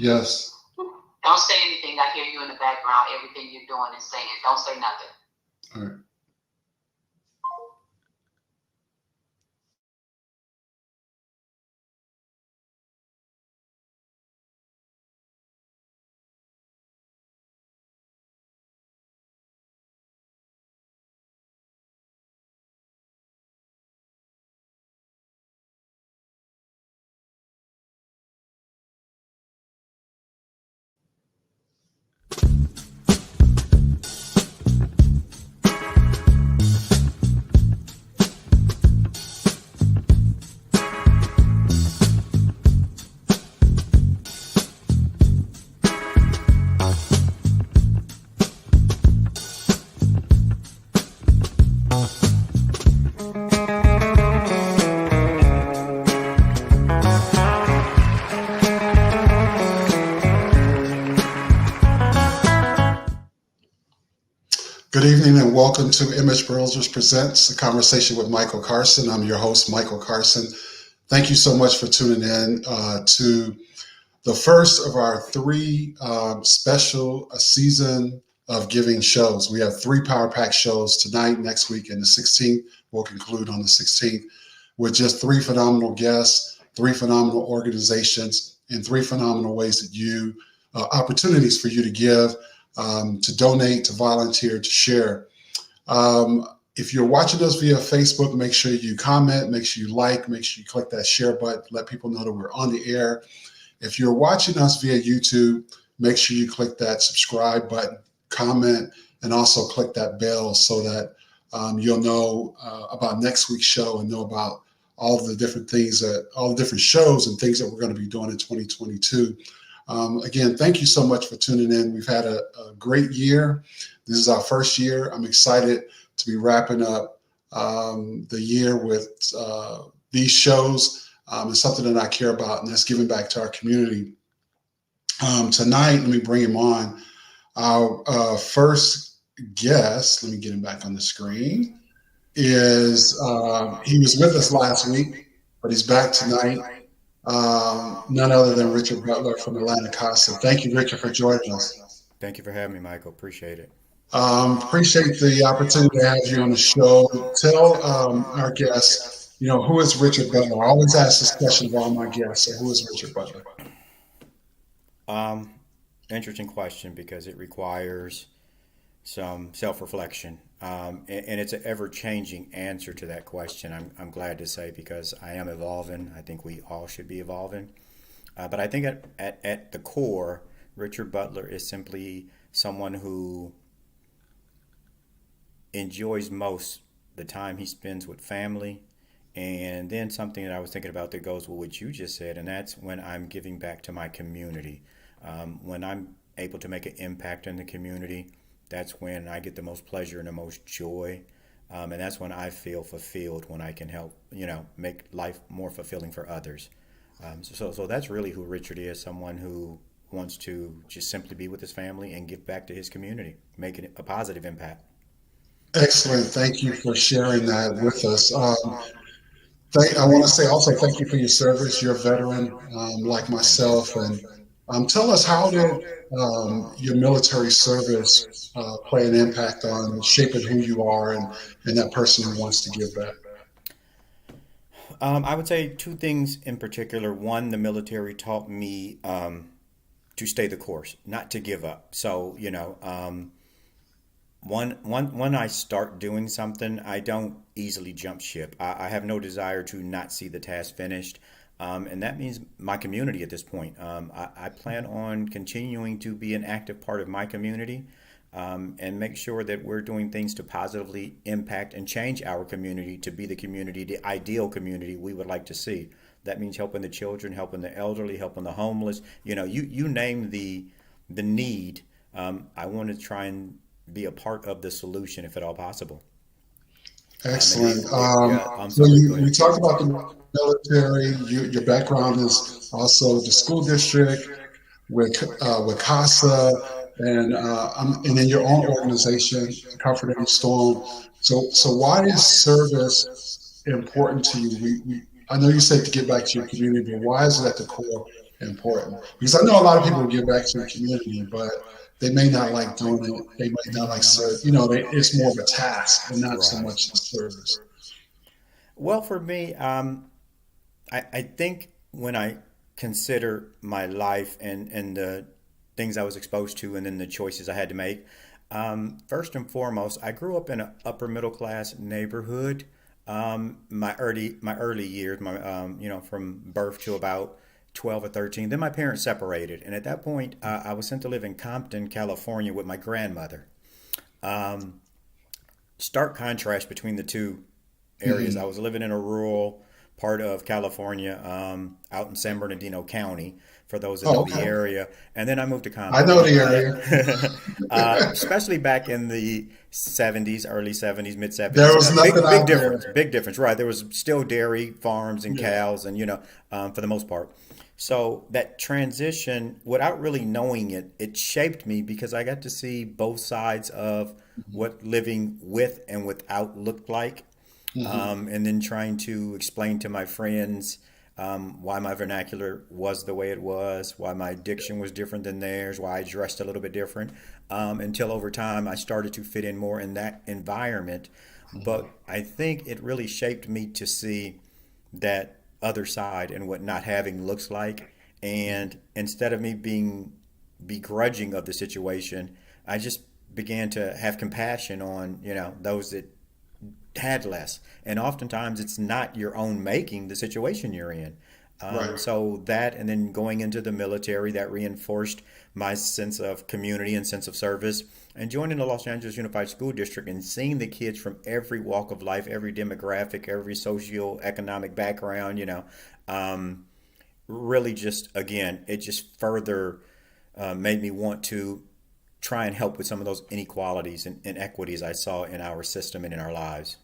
Yes. Don't say anything. I hear you in the background. Everything you're doing and saying. Don't say nothing. All right. Good evening and welcome to Image Builders Presents, a conversation with Michael Carson. I'm your host, Michael Carson. Thank you so much for tuning in to the first of our three special season of giving shows. We have three Power Pack shows tonight, next week, and the 16th. We'll conclude on the 16th with just three phenomenal guests, three phenomenal organizations, and three phenomenal ways that you, opportunities for you to give, to donate, to volunteer, to share. If you're watching us via Facebook, make sure you comment, make sure you like, make sure you click that share button, let people know that we're on the air. If you're watching us via YouTube, make sure you click that subscribe button, comment, and also click that bell so that you'll know about next week's show and know about all the different things all the different shows and things that we're going to be doing in 2022. Again, thank you so much for tuning in. We've had a great year. This is our first year. I'm excited to be wrapping up the year with these shows. It's something that I care about, and that's giving back to our community. Tonight, let me bring him on. Our first guest, let me get him back on the screen, is he was with us last week, but he's back tonight. None other than Richard Butler from Atlanta CASA. Thank you, Richard, for joining us. Thank you for having me, Michael. Appreciate it. Appreciate the opportunity to have you on the show. Tell our guests, who is Richard Butler? I always ask this question of all my guests. So who is Richard Butler? Um, Interesting question because it requires some self-reflection, and it's an ever-changing answer to that question. I'm glad to say because I am evolving. I think we all should be evolving, but I think at the core, Richard Butler is simply someone who enjoys most the time he spends with family. And then something that I was thinking about that goes with what you just said, and that's when I'm giving back to my community. When I'm able to make an impact in the community, that's when I get the most pleasure and the most joy. And that's when I feel fulfilled, when I can help, make life more fulfilling for others. So that's really who Richard is, someone who wants to just simply be with his family and give back to his community, making a positive impact. Excellent. Thank you for sharing that with us. I want to say also thank you for your service. You're a veteran like Thank you. myself. And tell us, how did your military service play an impact on shaping who you are and that person who wants to give back? I would say two things in particular. One, the military taught me to stay the course, not to give up. So, when I start doing something, I don't easily jump ship. I have no desire to not see the task finished. And that means my community at this point. I plan on continuing to be an active part of my community, and make sure that we're doing things to positively impact and change our community to be the community, the ideal community we would like to see. That means helping the children, helping the elderly, helping the homeless. You name the need. I want to try and be a part of the solution if at all possible. And Excellent. yeah, I'm So sorry. Go we ahead. talked about the military. Your background is also the school district with CASA and then your own organization, Comfort and Storm. So why is service important to you? I know you said to get back to your community, but why is it at the core? important. Because I know a lot of people give back to the community, but they may not like doing it. They might not like serve. It's more of a task and not so Right. much the service. Well, for me, I think when I consider my life and the things I was exposed to and then the choices I had to make, first and foremost, I grew up in an upper middle class neighborhood. My early years, from birth to about 12 or 13. Then my parents separated, and at that point, I was sent to live in Compton, California, with my grandmother. Um, Stark contrast between the two areas. I Hmm. was living in a rural part of California, out in San Bernardino County, for those that Oh, know the okay. area. And then I moved to I Compton. know the area. Especially back in the 70s, early 70s, mid There 70s. was nothing Big out difference, there. big difference, right? There was still dairy farms and Yeah. cows, and, for the most part. So that transition, without really knowing it, it shaped me because I got to see both sides of what living with and without looked like, Hmm. and then trying to explain to my friends, why my vernacular was the way it was, why my diction was different than theirs, why I dressed a little bit different, until over time I started to fit in more in that environment. But I think it really shaped me to see that other side and what not having looks like. And instead of me being begrudging of the situation, I just began to have compassion on, those that had less. And oftentimes it's not your own making the situation you're in. Right. So that, and then going into the military, that reinforced my sense of community and sense of service. And joining the Los Angeles Unified School District and seeing the kids from every walk of life, every demographic, every socio-economic background, um, really just, again, it just further made me want to try and help with some of those inequalities and inequities I saw in our system and in our lives.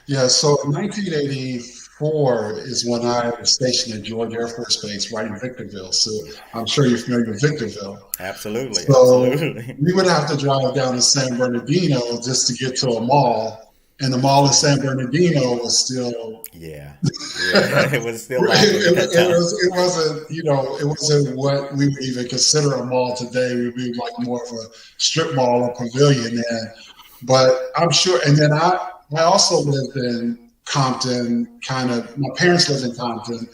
Yeah, so in 1984 is when I was stationed at George Air Force Base right in Victorville. So Yeah, I'm sure you're familiar with Victorville. absolutely, So absolutely. we would have to drive down to San Bernardino just to get to a mall. And the mall in San Bernardino was still Yeah, yeah, it it, was still lacking at that time. it wasn't, it wasn't what we would even consider a mall today. It would be like more of a strip mall or pavilion then. But I'm sure, and then I also lived in Compton, kind of, my parents lived in Compton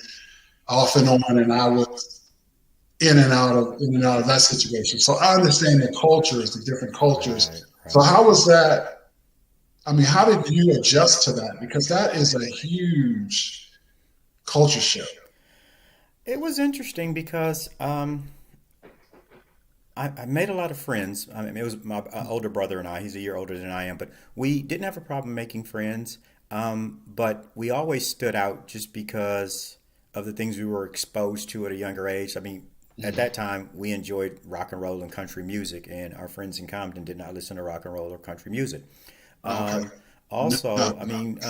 off and on, and I was in and out of that situation. So I understand the cultures, the different cultures. Right, So right. how was that? I mean, how did you adjust to that? Because that is a huge culture shift. It was interesting because I made a lot of friends. I mean, it was my older brother and I. He's a year older than I am, but we didn't have a problem making friends. But we always stood out just because of the things we were exposed to at a younger age. I mean, at Mhm. that time, we enjoyed rock and roll and country music, and our friends in Compton did not listen to rock and roll or country music. Okay. Um, No, Also, I no. mean,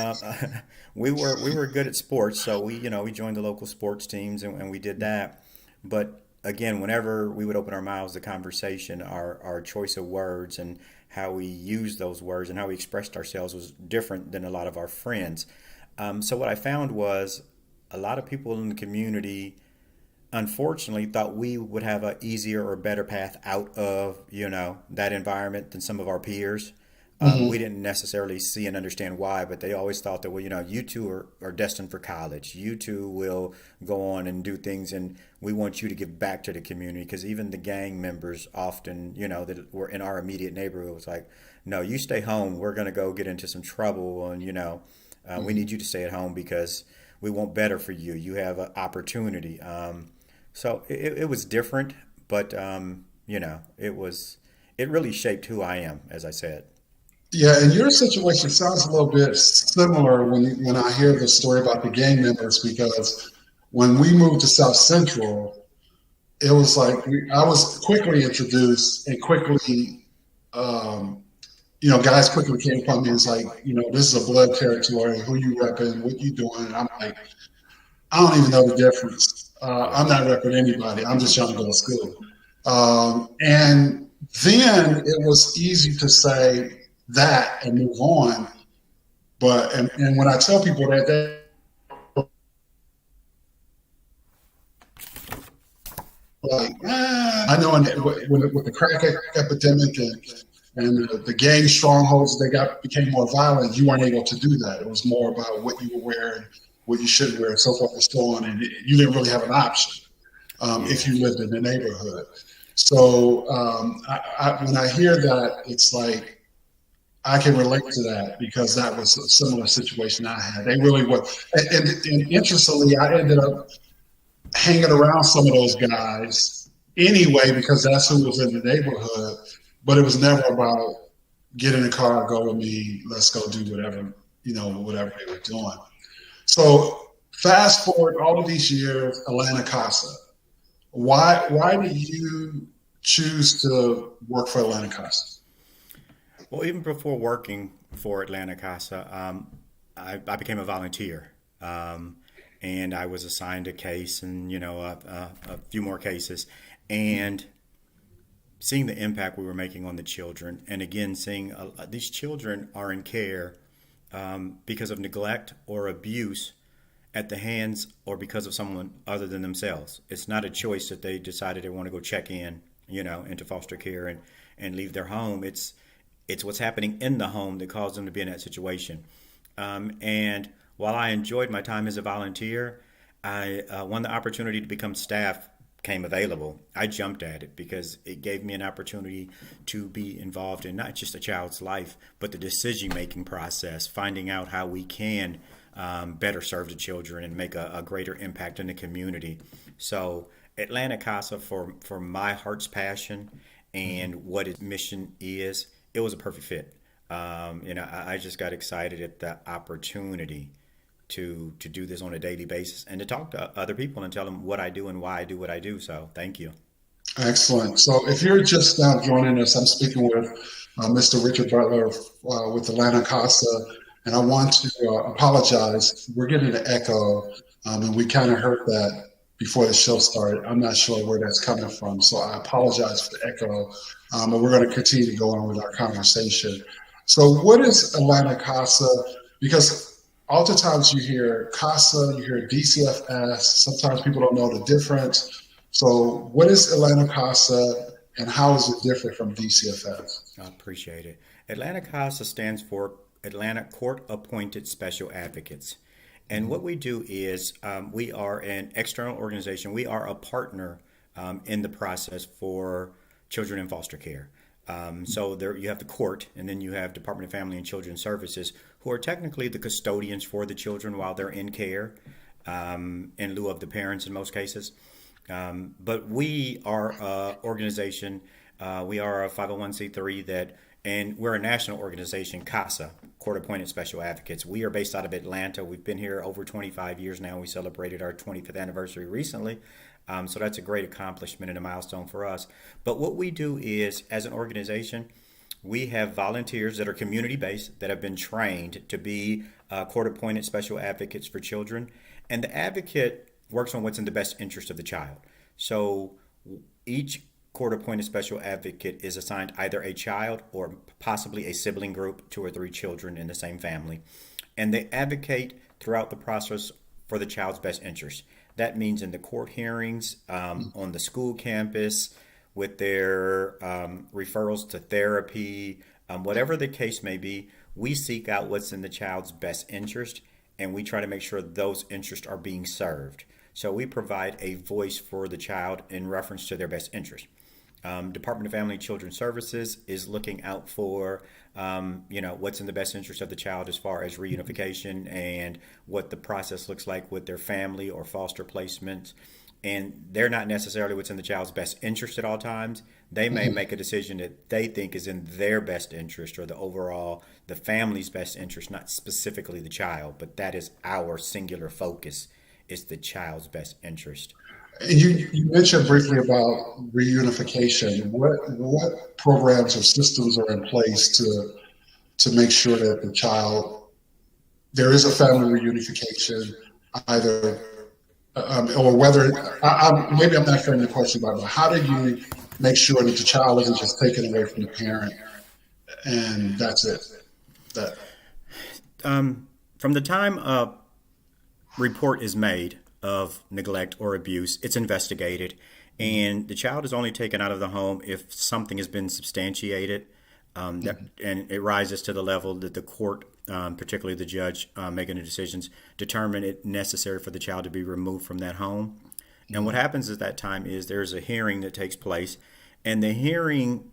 we were good at sports, so we joined the local sports teams and we did that. But again, whenever we would open our mouths, the conversation, our choice of words and how we used those words and how we expressed ourselves was different than a lot of our friends. So what I found was a lot of people in the community, unfortunately, thought we would have a easier or better path out of that environment than some of our peers. We Mhm. didn't necessarily see and understand why, but they always thought that, well, you two are destined for college. You two will go on and do things, and we want you to give back to the community. Because even the gang members often, that were in our immediate neighborhood was like, no, you stay home. We're going to go get into some trouble, and we Mhm. need you to stay at home because we want better for you. You have an opportunity. So it was different, but it really shaped who I am, as I said. Yeah, and your situation sounds a little bit similar when I hear the story about the gang members because when we moved to South Central, it was like I was quickly introduced and quickly, um, guys quickly came upon me and was like, this is a blood territory. Who you repping? What you doing? And I'm like, I don't even know the difference. Yeah. I'm not repping anybody. I'm just trying to go to school. And then it was easy to say that and move on. And when I tell people that, like, I know with the crack epidemic and the gang strongholds, became more violent. You weren't able to do that. It was more about what you were wearing, what you shouldn't wear, and so forth and so on. And you didn't really have an option if Yeah. you lived in the neighborhood. So when I hear that, it's like I can relate to that because that was a similar situation I had. They really were, and interestingly, I ended up hanging around some of those guys anyway because that's who was in the neighborhood. But it was never about get in the car, go with me, let's go do whatever, whatever they were doing. So fast forward all of these years, Atlanta CASA. Why did you choose to work for Atlanta CASA? Well, even before working for Atlanta CASA, I became a volunteer. And I was assigned a case and, a few more cases. And seeing the impact we were making on the children, and again, seeing these children are in care because of neglect or abuse at the hands or because of someone other than themselves. It's not a choice that they decided they want to go check in, into foster care and leave their home. It's what's happening in the home that caused them to be in that situation. And while I enjoyed my time as a volunteer, when the opportunity to become staff came available, I jumped at it because it gave me an opportunity to be involved in not just a child's life, but the decision-making process, finding out how we can better serve the children and make a greater impact in the community. So Atlanta CASA, for my heart's passion and what its mission is, it was a perfect fit. I just got excited at the opportunity to do this on a daily basis and to talk to other people and tell them what I do and why I do what I do. So thank you. Excellent. So if you're just now joining us, I'm speaking with Mr. Richard Butler with Atlanta CASA, and I want to apologize. We're getting an echo, and we kind of heard that before the show started. I'm not sure where that's coming from, so I apologize for the echo, but we're going to continue to go on with our conversation. So what is Atlanta CASA? Because oftentimes you hear CASA, you hear DCFS. Sometimes people don't know the difference. So what is Atlanta CASA and how is it different from DCFS? I appreciate it. Atlanta CASA stands for Atlanta Court Appointed Special Advocates. And what we do is we are an external organization. We are a partner in the process for children in foster care. So there you have the court, and then you have Department of Family and Children's Services, who are technically the custodians for the children while they're in care, in lieu of the parents in most cases. But we are an organization. We are a 501c3 and we're a national organization, CASA, Court Appointed Special Advocates. We are based out of Atlanta. We've been here over 25 years now. We celebrated our 25th anniversary recently. So that's a great accomplishment and a milestone for us. But what we do is, as an organization, we have volunteers that are community-based that have been trained to be court-appointed special advocates for children. And the advocate works on what's in the best interest of the child. So each court-appointed special advocate is assigned either a child or possibly a sibling group, 2 or 3 children in the same family. And they advocate throughout the process for the child's best interest. That means in the court hearings, on the school campus, with their referrals to therapy, whatever the case may be, we seek out what's in the child's best interest, and we try to make sure those interests are being served. So we provide a voice for the child in reference to their best interest. Department of Family and Children's Services is looking out for, what's in the best interest of the child as far as reunification and what the process looks like with their family or foster placement. And they're not necessarily what's in the child's best interest at all times. They may make a decision that they think is in their best interest or the family's best interest, not specifically the child, but that is our singular focus, is the child's best interest. You mentioned briefly about reunification. What programs or systems are in place to make sure that there is a family reunification, either or whether maybe I'm not framing the question about, but how do you make sure that the child isn't just taken away from the parent and that's it? From the time a report is made of neglect or abuse, it's investigated, And the child is only taken out of the home if something has been substantiated, and it rises to the level that the court, particularly the judge making the decisions, determine it necessary for the child to be removed from that home. And what happens at that time is there's a hearing that takes place, and the hearing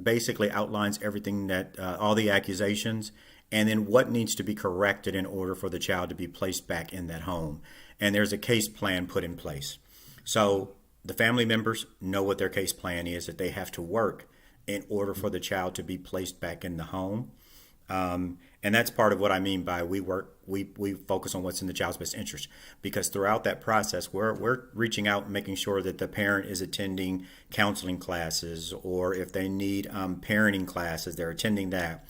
basically outlines everything that all the accusations, and then what needs to be corrected in order for the child to be placed back in that home. And there's a case plan put in place. So the family members know what their case plan is, that they have to work in order for the child to be placed back in the home. And that's part of what I mean by we focus on what's in the child's best interest, because throughout that process, we're reaching out and making sure that the parent is attending counseling classes, or if they need parenting classes, they're attending that.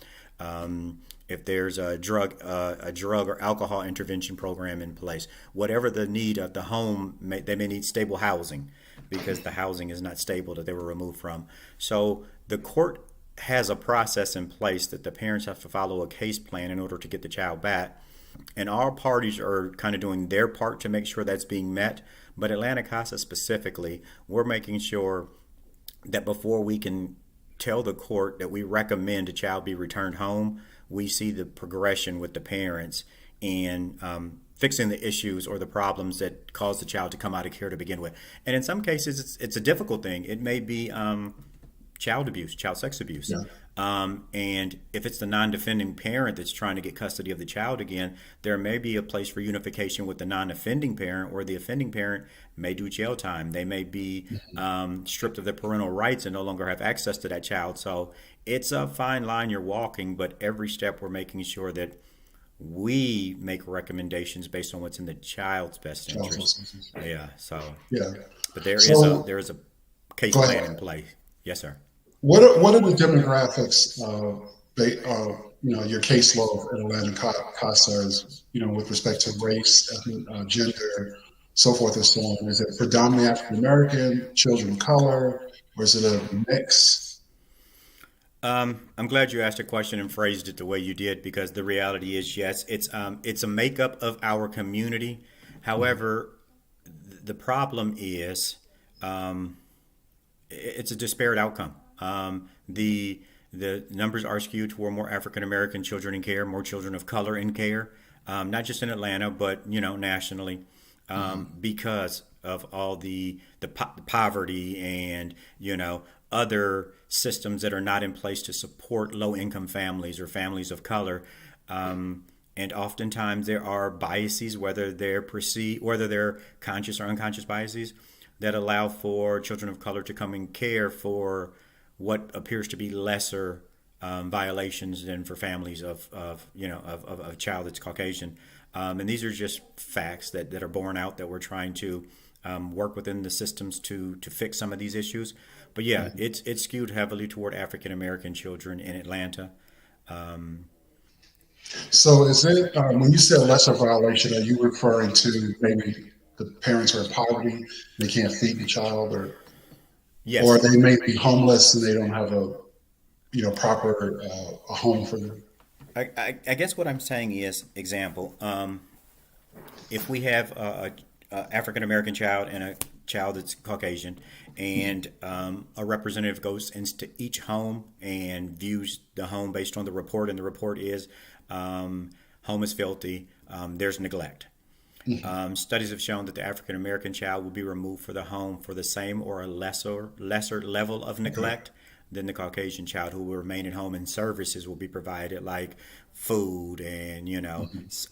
If there's a drug or alcohol intervention program in place, whatever the need of the home, they may need stable housing because the housing is not stable that they were removed from. So the court has a process in place that the parents have to follow a case plan in order to get the child back. And all parties are kind of doing their part to make sure that's being met. But Atlanta CASA specifically, we're making sure that before we can tell the court that we recommend a child be returned home, we see the progression with the parents in fixing the issues or the problems that cause the child to come out of care to begin with. And in some cases, it's a difficult thing. It may be child abuse, child sex abuse. Yeah. And if it's the non-defending parent that's trying to get custody of the child again, there may be a place for unification with the non-offending parent, or the offending parent may do jail time. They may be stripped of their parental rights and no longer have access to that child. So it's a fine line you're walking, but every step we're making sure that we make recommendations based on what's in the child's best interest. Yeah. So, Yeah. but there is a case Go plan ahead. in place. Yes, sir. What are the demographics of your caseload at Atlanta CASA is, with respect to race, gender, so forth and so on? Is it predominantly African American, children of color, or is it a mix? I'm glad you asked a question and phrased it the way you did, because the reality is, yes, it's a makeup of our community. However, the problem is it's a disparate outcome. The numbers are skewed toward more African American children in care, more children of color in care, not just in Atlanta, but nationally, because of all the poverty and other systems that are not in place to support low income families or families of color. And oftentimes there are biases, whether they're conscious or unconscious biases, that allow for children of color to come in care for what appears to be lesser violations than for families of a child that's Caucasian. And these are just facts that are borne out, that we're trying to work within the systems to fix some of these issues. But yeah, it's skewed heavily toward African American children in Atlanta. So is it, when you say a lesser violation, are you referring to maybe the parents are in poverty, they can't feed the child, Yes. or they may be homeless and they don't have a proper a home for them? I guess what I'm saying is, example, if we have a African American child and a child that's Caucasian, and a representative goes into each home and views the home based on the report, and the report is home is filthy, there's neglect. Studies have shown that the African American child will be removed for the home for the same or a lesser level of neglect than the Caucasian child, who will remain at home, and services will be provided like food and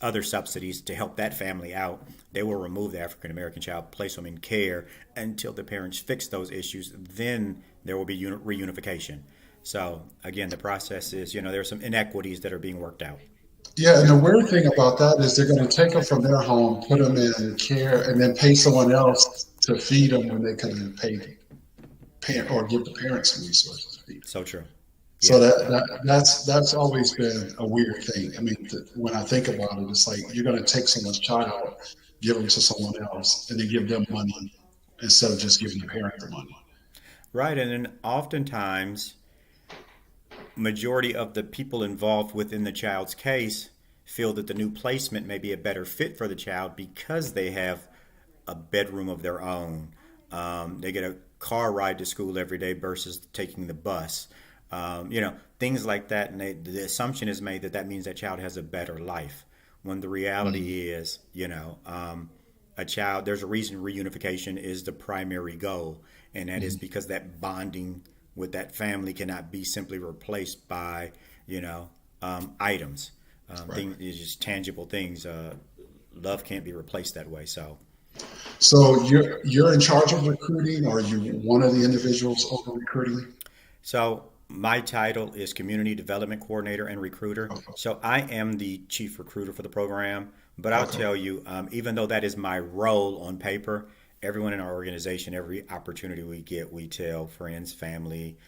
other subsidies to help that family out. They will remove the African American child, place them in care until the parents fix those issues. Then there will be reunification. So again, the process is, there are some inequities that are being worked out. Yeah, and the weird thing about that is they're going to take them from their home, put them in care, and then pay someone else to feed them when they could have paid parent or give the parents some resources to feed them. So true. So Yeah. that's always been a weird thing. I mean, when I think about it, it's like you're going to take someone's child, give them to someone else, and then give them money instead of just giving the parent the money. Right. And then oftentimes, majority of the people involved within the child's case feel that the new placement may be a better fit for the child because they have a bedroom of their own, They get a car ride to school every day versus taking the bus. Things like that. And the assumption is made that that means that child has a better life. When the reality is, a child, there's a reason reunification is the primary goal. And that is because that bonding with that family cannot be simply replaced by, items. Right. Things, just tangible things. Love can't be replaced that way. So you're in charge of recruiting, or are you one of the individuals over recruiting? So my title is Community Development Coordinator and Recruiter. Okay. So I am the chief recruiter for the program. But I'll Okay. tell you, even though that is my role on paper, everyone in our organization, every opportunity we get, we tell friends, family,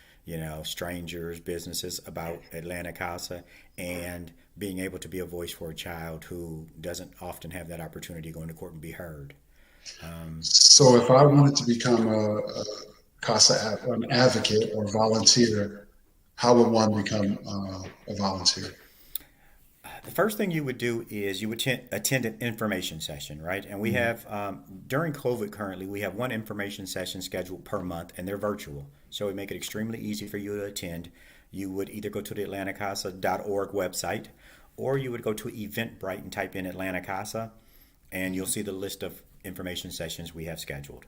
strangers, businesses about Atlanta CASA and being able to be a voice for a child who doesn't often have that opportunity to go into court and be heard. So if I wanted to become a CASA an advocate or volunteer, how would one become a volunteer? The first thing you would do is you would attend an information session, right? And we Mhm. have, during COVID currently, we have one information session scheduled per month, and they're virtual. So we make it extremely easy for you to attend. You would either go to the atlantacasa.org website, or you would go to Eventbrite and type in Atlanta CASA, and you'll see the list of information sessions we have scheduled.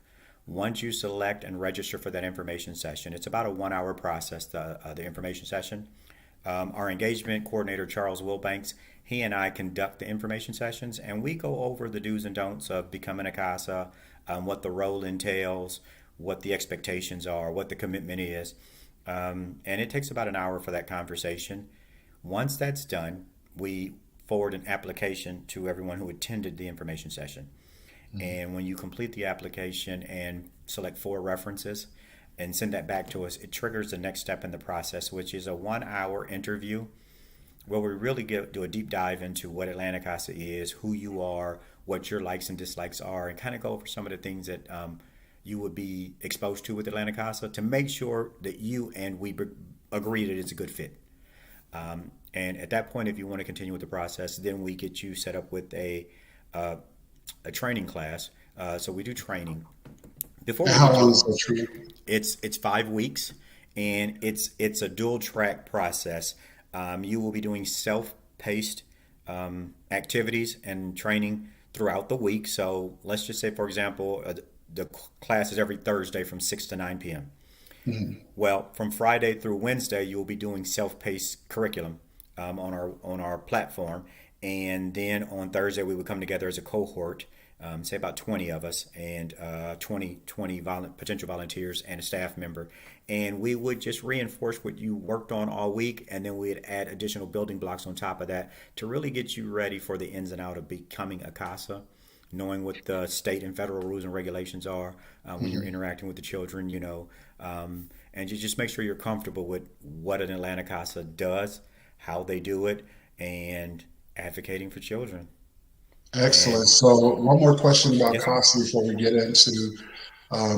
Once you select and register for that information session, it's about a 1 hour process, the information session. Our engagement coordinator, Charles Wilbanks, he and I conduct the information sessions, and we go over the do's and don'ts of becoming a CASA, what the role entails, what the expectations are, what the commitment is. And it takes about an hour for that conversation. Once that's done, we forward an application to everyone who attended the information session. And when you complete the application and select 4 references and send that back to us, it triggers the next step in the process, which is a 1 hour interview where we really do a deep dive into what Atlanta CASA is, who you are, what your likes and dislikes are, and kind of go over some of the things that you would be exposed to with Atlanta CASA to make sure that you and we agree that it's a good fit. And at that point, if you want to continue with the process, then we get you set up with uh, a training class. So we do training before And we how get long is you. the training? It's 5 weeks, and it's a dual track process. You will be doing self-paced activities and training throughout the week. So let's just say, for example, the class is every Thursday from 6 to 9 p.m. Mhm. Well, from Friday through Wednesday, you will be doing self-paced curriculum on our platform, and then on Thursday we would come together as a cohort, say about 20 of us, and 20 potential volunteers and a staff member, and we would just reinforce what you worked on all week, and then we'd add additional building blocks on top of that to really get you ready for the ins and out of becoming a CASA, knowing what the state and federal rules and regulations are when you're Mhm. interacting with the children, and you just make sure you're comfortable with what an Atlanta CASA does, how they do it, and advocating for children. Excellent. And So one more question about yes, sir. CASA before we get into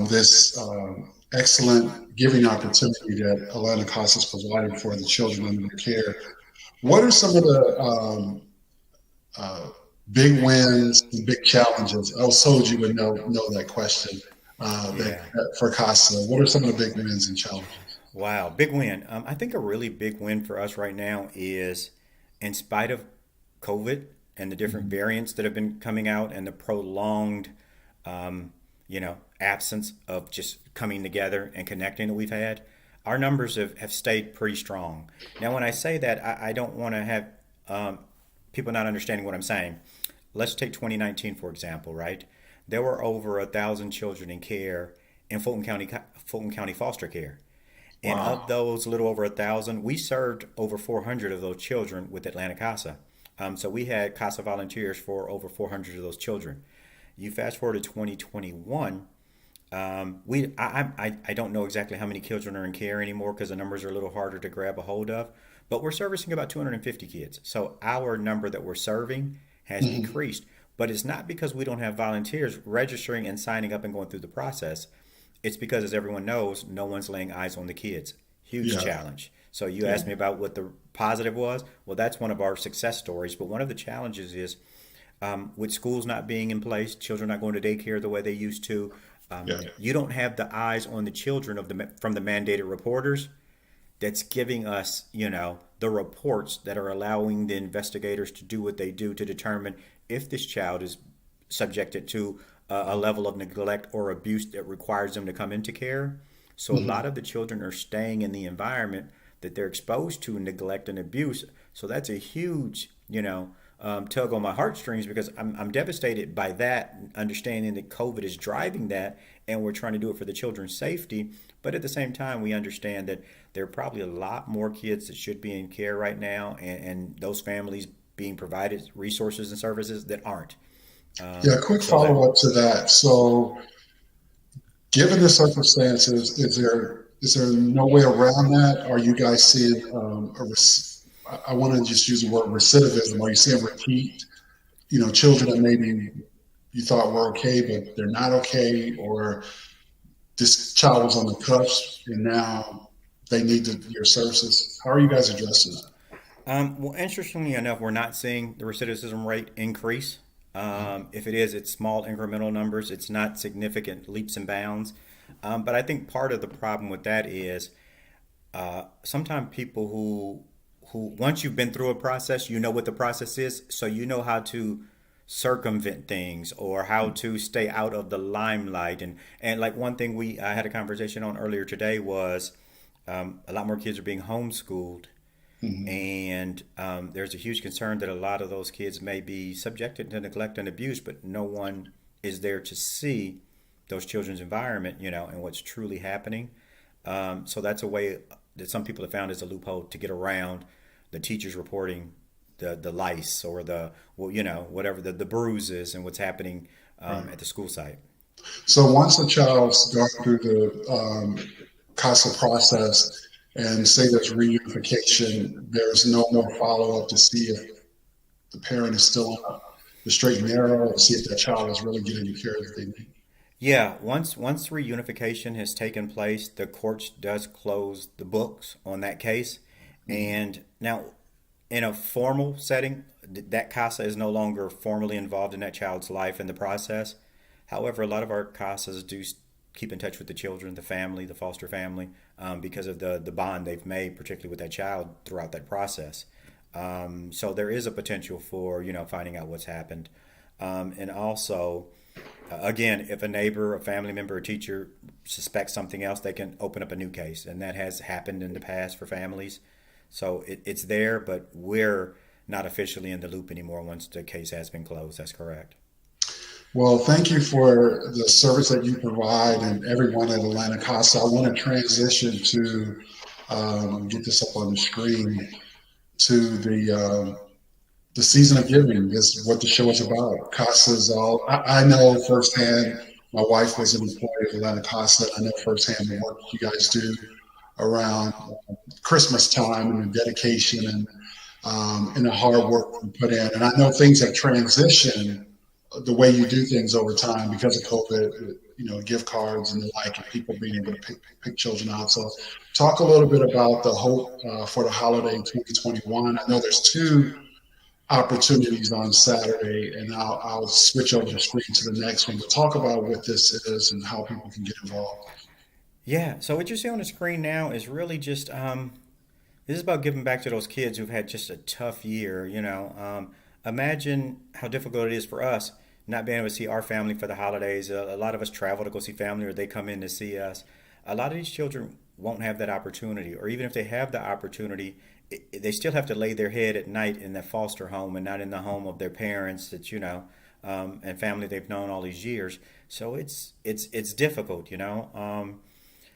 this excellent giving opportunity that Atlanta CASA is providing for the children under their care. What are some of the uh, big wins and big challenges? I was told you would know that question. Yeah. For CASA, what are some of the big wins and challenges? Wow. Big win. I think a really big win for us right now is, in spite of COVID and the different Mhm. variants that have been coming out and the prolonged, absence of just coming together and connecting that we've had, our numbers have stayed pretty strong. Now, when I say that, I don't want to have um, people not understanding what I'm saying. Let's take 2019, for example, right? There were over 1,000 children in care in Fulton County foster care. And of Wow. those, a little over 1,000, we served over 400 of those children with Atlanta CASA. So we had CASA volunteers for over 400 of those children. You fast forward to 2021, I don't know exactly how many children are in care anymore because the numbers are a little harder to grab a hold of, but we're servicing about 250 kids. So our number that we're serving has Mhm. decreased, but it's not because we don't have volunteers registering and signing up and going through the process. It's because, as everyone knows, no one's laying eyes on the kids. Huge Yeah. challenge. So you Yeah. asked me about what the positive was. Well, that's one of our success stories. But one of the challenges is with schools not being in place, children not going to daycare the way they used to, Yeah. You don't have the eyes on the children of the from the mandated reporters that's giving us, the reports that are allowing the investigators to do what they do to determine if this child is subjected to a level of neglect or abuse that requires them to come into care. So a lot of the children are staying in the environment that they're exposed to neglect and abuse. So that's a huge, tug on my heartstrings because I'm devastated by that, understanding that COVID is driving that, and we're trying to do it for the children's safety. But at the same time, we understand that there are probably a lot more kids that should be in care right now, and those families being provided resources and services that aren't. Yeah, quick So that follow up to that. So, given the circumstances, is there no way around that? Are you guys seeing I want to just use the word recidivism? Are you seeing repeat, children that maybe you thought were okay, but they're not okay, or this child was on the cusp and now they need your services? How are you guys addressing that? Well, interestingly enough, we're not seeing the recidivism rate increase. If it is, it's small incremental numbers. It's not significant leaps and bounds. But I think part of the problem with that is sometimes people who once you've been through a process, you know what the process is, so you know how to circumvent things or how to stay out of the limelight. And like one thing I had a conversation on earlier today was a lot more kids are being homeschooled, and there's a huge concern that a lot of those kids may be subjected to neglect and abuse, but no one is there to see those children's environment, and what's truly happening. So that's a way that some people have found as a loophole to get around the teachers reporting the lice or whatever the bruises and what's happening Right. at the school site. So once a child's gone through the CASA process and say there's reunification, there's no more follow up to see if the parent is still on the straight and narrow, and see if that child is really getting the care that they need. Yeah, once reunification has taken place, the courts does close the books on that case. And now, in a formal setting, that CASA is no longer formally involved in that child's life in the process. However, a lot of our CASAs do keep in touch with the children, the family, the foster family, because of the bond they've made, particularly with that child throughout that process. So there is a potential for finding out what's happened, and also again, if a neighbor, a family member, a teacher suspects something else, they can open up a new case, and that has happened in the past for families. So it's there, but we're not officially in the loop anymore once the case has been closed. That's correct. Well, thank you for the service that you provide and everyone at Atlanta CASA. I want to transition to get this up on the screen to the season of giving is what the show is about. CASA is all, I know firsthand, my wife was an employee of Atlanta CASA. I know firsthand the work you guys do around Christmas time and the dedication and the hard work we put in. And I know things have transitioned the way you do things over time because of COVID, gift cards and the like, and people being able to pick children out. So talk a little bit about the hope for the holiday 2021. I know there's two opportunities on Saturday, and I'll switch over the screen to the next one. But talk about what this is and how people can get involved. Yeah. So what you see on the screen now is really just this is about giving back to those kids who've had just a tough year. Imagine how difficult it is for us not being able to see our family for the holidays. A lot of us travel to go see family, or they come in to see us. A lot of these children won't have that opportunity, or even if they have the opportunity, they still have to lay their head at night in that foster home and not in the home of their parents and family they've known all these years. So it's difficult.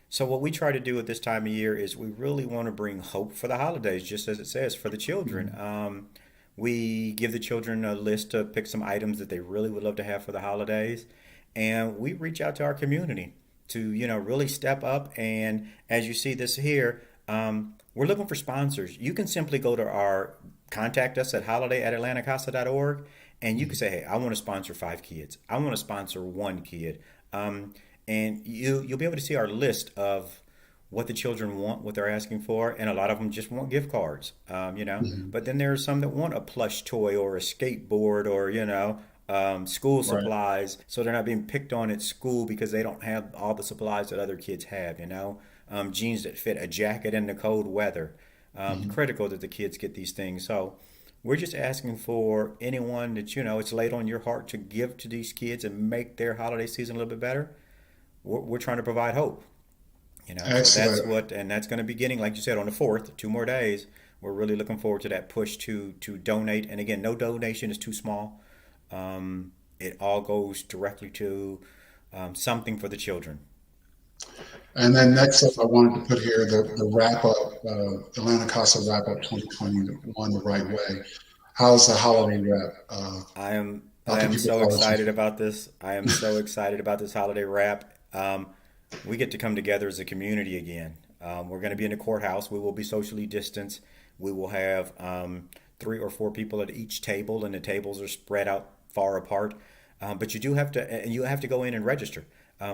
So what we try to do at this time of year is we really want to bring hope for the holidays, just as it says, for the children. We give the children a list to pick some items that they really would love to have for the holidays, and we reach out to our community to really step up. And as you see this here, we're looking for sponsors. You can simply go to contact us at holiday@atlantacasa.org, and you can say, hey, I want to sponsor 5 kids. I want to sponsor 1 kid. And you'll be able to see our list of what the children want, what they're asking for, and a lot of them just want gift cards. But then there are some that want a plush toy or a skateboard or school Right. supplies, so they're not being picked on at school because they don't have all the supplies that other kids have. Jeans that fit, a jacket in the cold weather. Mhm. Critical that the kids get these things. So we're just asking for anyone that it's laid on your heart to give to these kids and make their holiday season a little bit better. We're trying to provide hope. So that's Excellent. what, and that's going to be beginning, like you said, on the 4th, 2 more days. We're really looking forward to that push to donate. And again, no donation is too small. It all goes directly to something for the children. And then next up, I wanted to put here the wrap up, Atlanta Casa wrap up 2021 the right way. How's the holiday wrap? I How can am people so follow you? excited about this. I am so excited about this holiday wrap. We get to come together as a community again. We're going to be in the courthouse. We will be socially distanced. We will have 3 or 4 people at each table, and the tables are spread out far apart. But you do have to, and you have to go in and register.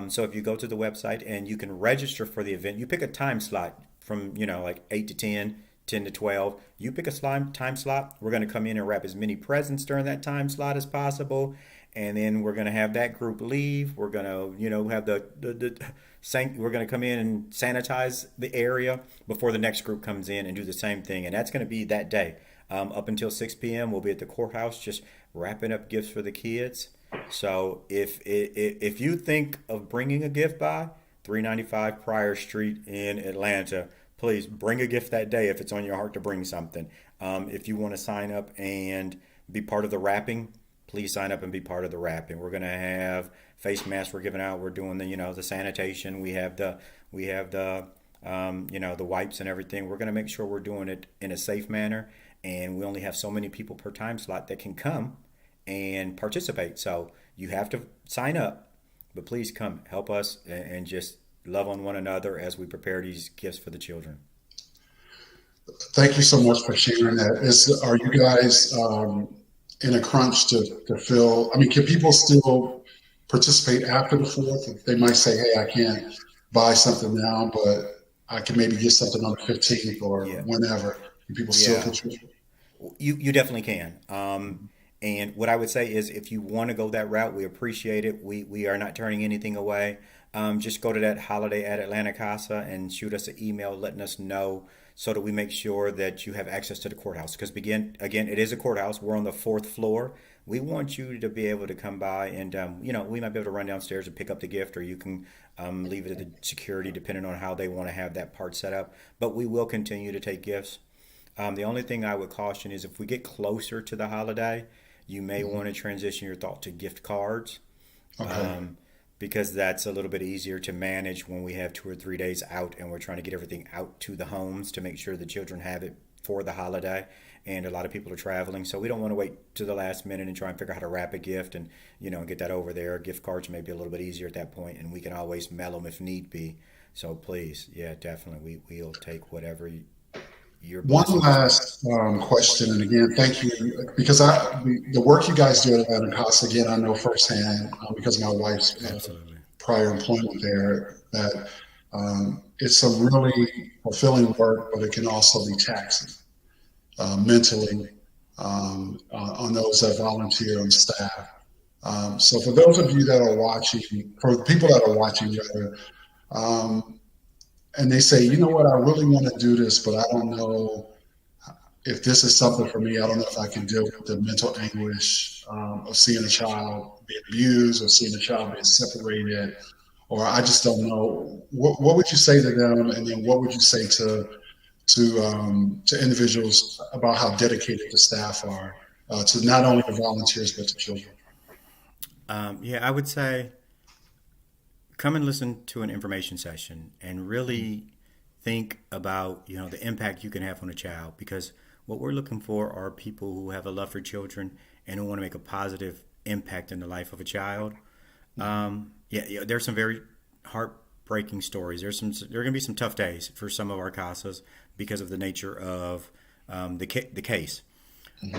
So if you go to the website and you can register for the event, you pick a time slot from like 8 to 10, 10 to 12. You pick a time slot. We're going to come in and wrap as many presents during that time slot as possible, and then we're going to have that group leave. We're going to have we're going to come in and sanitize the area before the next group comes in and do the same thing, and that's going to be that day. Up until 6 p.m. we'll be at the courthouse just wrapping up gifts for the kids. So if you think of bringing a gift by 395 Pryor Street in Atlanta, please bring a gift that day if it's on your heart to bring something. If you want to sign up and be part of the wrapping, please sign up and be part of the wrapping. We're gonna have face masks we're giving out. We're doing the sanitation. We have the the wipes and everything. We're gonna make sure we're doing it in a safe manner, and we only have so many people per time slot that can come and participate. So you have to sign up, but please come help us and just love on one another as we prepare these gifts for the children. Thank you so much for sharing that. Are you guys in a crunch to fill? I mean, can people still participate after the 4th? They might say, hey, I can't buy something now, but I can maybe get something on the 15th or Yeah, whenever. Can people still yeah. contribute? You definitely can. And what I would say is, if you want to go that route, we appreciate it. We are not turning anything away. Just go to that holiday at Atlanta Casa and shoot us an email letting us know so that we make sure that you have access to the courthouse. Because again, it is a courthouse. We're on the 4th floor. We want you to be able to come by and we might be able to run downstairs and pick up the gift, or you can leave it at the security depending on how they want to have that part set up. But we will continue to take gifts. The only thing I would caution is, if we get closer to the holiday, you may want to transition your thought to gift cards, Okay. um, because that's a little bit easier to manage when we have 2 or 3 days out and we're trying to get everything out to the homes to make sure the children have it for the holiday. And a lot of people are traveling, so we don't want to wait to the last minute and try and figure out how to wrap a gift and get that over there. Gift cards may be a little bit easier at that point, and we can always mail them if need be. So please, yeah, definitely, we'll take whatever your One blessing is with. last question, and again, thank you, because the work you guys do at Atlanta Casa, again, I know firsthand because of my wife's Absolutely. prior employment there, that it's some really fulfilling work, but it can also be taxing mentally on those that volunteer on staff. So for those of you that are watching, for the people that are watching, rather, um, and they say, you know what, I really want to do this, but I don't know if this is something for me. I don't know if I can deal with the mental anguish of seeing a child be abused or seeing a child being separated, or I just don't know. What would you say to them, and then what would you say to individuals about how dedicated the staff are to not only the volunteers but to children? Yeah, I would say come and listen to an information session and really think about the impact you can have on a child, because what we're looking for are people who have a love for children and who want to make a positive impact in the life of a child. Yeah, there's some very heartbreaking stories. There are going to be some tough days for some of our casas because of the nature of the case.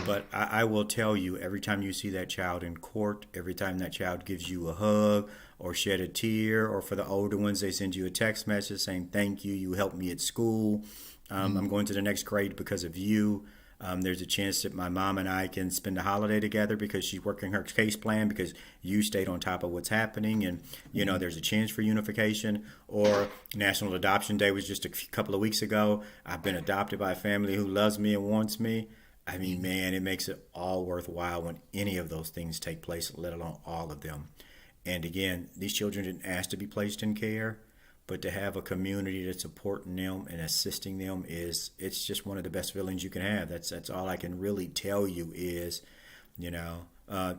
But I will tell you, every time you see that child in court, every time that child gives you a hug or shed a tear, or for the older ones, they send you a text message saying, thank you, you helped me at school. I'm going to the next grade because of you. There's a chance that my mom and I can spend a holiday together because she's working her case plan because you stayed on top of what's happening. And, there's a chance for unification. Or National Adoption Day was just a couple of weeks ago. I've been adopted by a family who loves me and wants me. I mean, man, it makes it all worthwhile when any of those things take place, let alone all of them. And again, these children didn't ask to be placed in care, but to have a community that's supporting them and assisting them it's just one of the best feelings you can have. That's all I can really tell you is,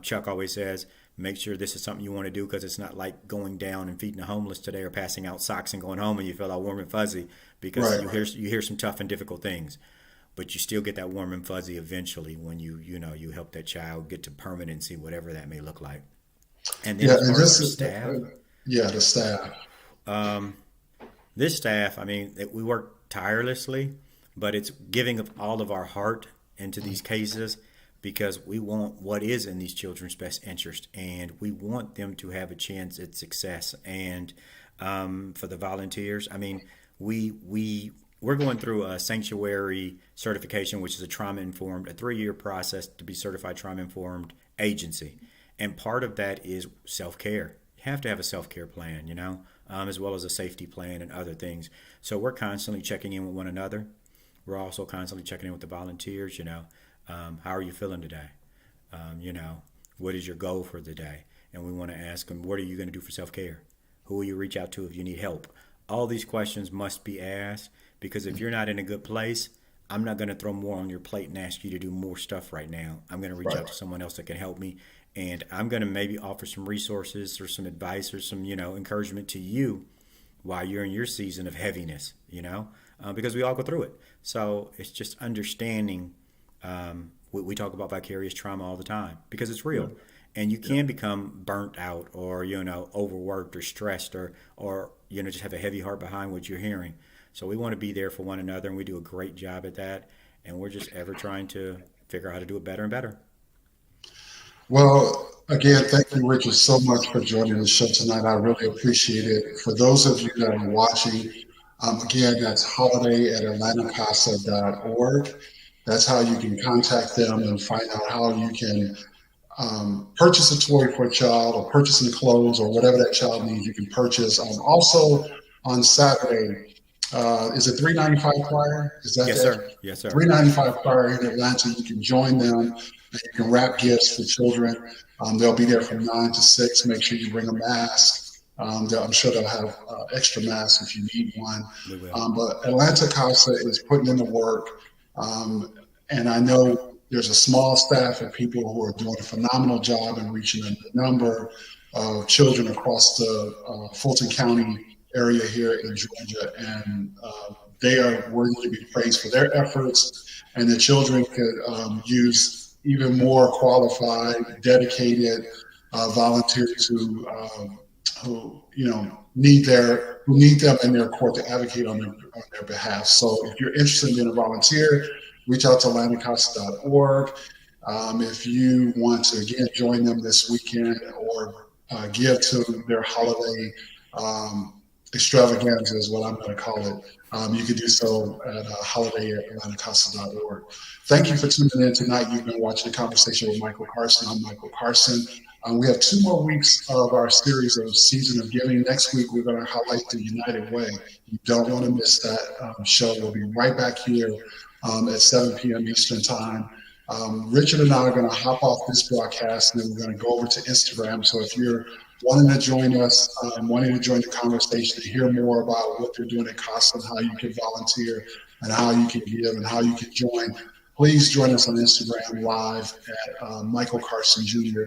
Chuck always says, make sure this is something you want to do because it's not like going down and feeding the homeless today or passing out socks and going home and you feel all warm and fuzzy because you hear some tough and difficult things. But you still get that warm and fuzzy eventually when you help that child get to permanency, whatever that may look like. And then as far as our staff. The staff. This staff, I mean, we work tirelessly, but it's giving of all of our heart into these cases because we want what is in these children's best interest, and we want them to have a chance at success. And for the volunteers, I mean, we're going through a sanctuary certification, which is a 3-year process to be certified trauma-informed agency. And part of that is self-care. You have to have a self-care plan, as well as a safety plan and other things. So we're constantly checking in with one another. We're also constantly checking in with the volunteers, how are you feeling today? What is your goal for the day? And we want to ask them, what are you going to do for self-care? Who will you reach out to if you need help? All these questions must be asked because if you're not in a good place, I'm not going to throw more on your plate and ask you to do more stuff right now. I'm going to reach out to someone else that can help me. And I'm going to maybe offer some resources or some advice or some, encouragement to you while you're in your season of heaviness, because we all go through it. So it's just understanding. We talk about vicarious trauma all the time because it's real. And you can become burnt out or, overworked or stressed or just have a heavy heart behind what you're hearing. So we want to be there for one another, and we do a great job at that. And we're just ever trying to figure out how to do it better and better. Well, again, thank you, Richard, so much for joining the show tonight. I really appreciate it. For those of you that are watching, again, that's holiday@atlantacasa.org. That's how you can contact them and find out how you can purchase a toy for a child or purchase some clothes or whatever that child needs, you can purchase. Also, on Saturday, is it $3.95 choir? Is that yes, sir. Yes, sir. $3.95 choir in Atlanta. You can join them. You can wrap gifts for children. They'll be there from 9 to 6. Make sure you bring a mask. I'm sure they'll have extra masks if you need one. But Atlanta CASA is putting in the work. And I know there's a small staff of people who are doing a phenomenal job in reaching a number of children across the Fulton County area here in Georgia. And they are worthy to be praised for their efforts. And the children could use even more qualified, dedicated volunteers who need them in their court to advocate on their behalf. So if you're interested in being a volunteer, reach out to atlantacasa.org. If you want to again join them this weekend or give to their holiday extravaganza is what I'm going to call it. You can do so at holiday@atlantacasa.org. Thank you for tuning in tonight. You've been watching a conversation with Michael Carson. I'm Michael Carson. We have 2 more weeks of our series of Season of Giving. Next week, we're going to highlight the United Way. You don't want to miss that show. We'll be right back here at 7 p.m. Eastern Time. Richard and I are going to hop off this broadcast, and then we're going to go over to Instagram. So if you're wanting to join us, wanting to join the conversation to hear more about what they're doing at CASA and how you can volunteer and how you can give and how you can join, please join us on Instagram Live at Michael Carson Jr.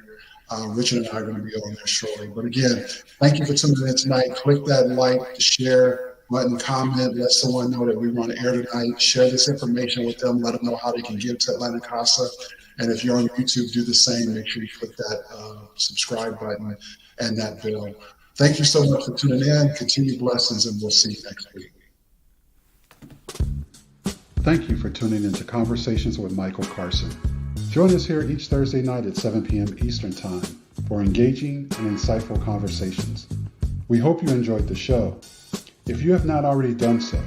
Richard and I are going to be on there shortly. But again, thank you for tuning in tonight. Click that like, share button, comment, let someone know that we want to air tonight. Share this information with them. Let them know how they can give to Atlanta CASA. And if you're on YouTube, do the same. Make sure you click that subscribe button and that bell. Thank you so much for tuning in. Continued blessings, and we'll see you next week. Thank you for tuning into Conversations with Michael Carson. Join us here each Thursday night at 7 p.m. Eastern Time for engaging and insightful conversations. We hope you enjoyed the show. If you have not already done so,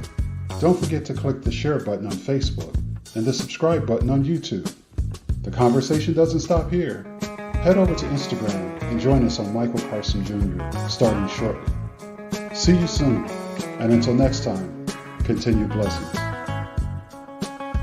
don't forget to click the share button on Facebook and the subscribe button on YouTube. The conversation doesn't stop here. Head over to Instagram and join us on Michael Carson Jr. starting shortly. See you soon, and until next time, continue blessings.